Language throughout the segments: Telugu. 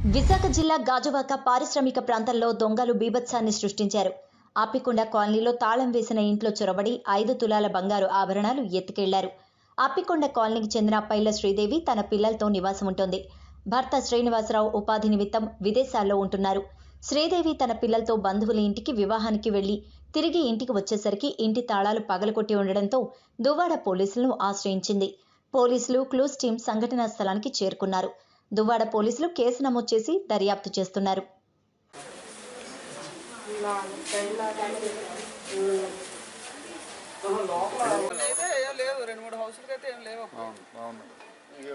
విశాఖ జిల్లా గాజువాక పారిశ్రామిక ప్రాంతంలో దొంగలు బీభత్సాన్ని సృష్టించారు. ఆపికొండ కాలనీలో తాళం వేసిన ఇంట్లో చొరబడి 5 తులాల బంగారు ఆభరణాలు ఎత్తుకెళ్లారు. ఆపికొండ కాలనీకి చెందిన పైల శ్రీదేవి తన పిల్లలతో నివాసం ఉంటుంది. భర్త శ్రీనివాసరావు ఉపాధి నిమిత్తం విదేశాల్లో ఉంటున్నారు. శ్రీదేవి తన పిల్లలతో బంధువుల ఇంటికి వివాహానికి వెళ్లి తిరిగి ఇంటికి వచ్చేసరికి ఇంటి తాళాలు పగలకొట్టి ఉండడంతో దువ్వాడ పోలీసులను ఆశ్రయించింది. పోలీసులు క్లూస్ టీం సంఘటనా స్థలానికి చేరుకున్నారు. దువ్వాడ పోలీసులు కేసు నమోదు చేసి దర్యాప్తు చేస్తున్నారు.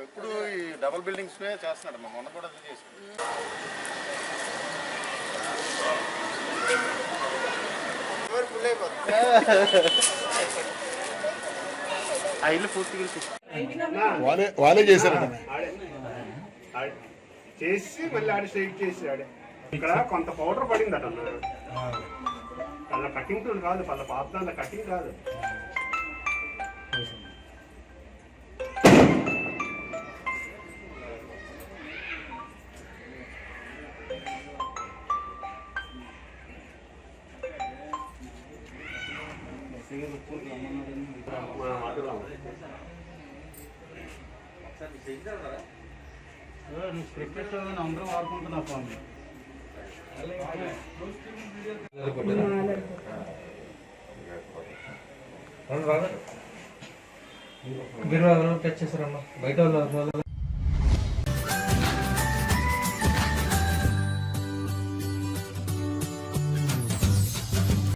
ఇప్పుడు ఈ డబుల్ బిల్డింగ్స్ చేస్తున్నాడు, మొన్న కూడా చేసి ఆ ఇల్లు పూర్తిగా వాళ్ళే చేశారు చేసి మళ్ళీ ఆడి స్ట్రైట్ చేసాడు. ఇక్కడ కొంత పౌడర్ పడిందట అలా కటింగ్ టూల్ కాదు, వాళ్ళ పాత్ర కటింగ్ కాదు. అందరం వాడుకుంటున్నా ఫోన్ మీరు టచ్ చేశారమ్మా బయట వాళ్ళు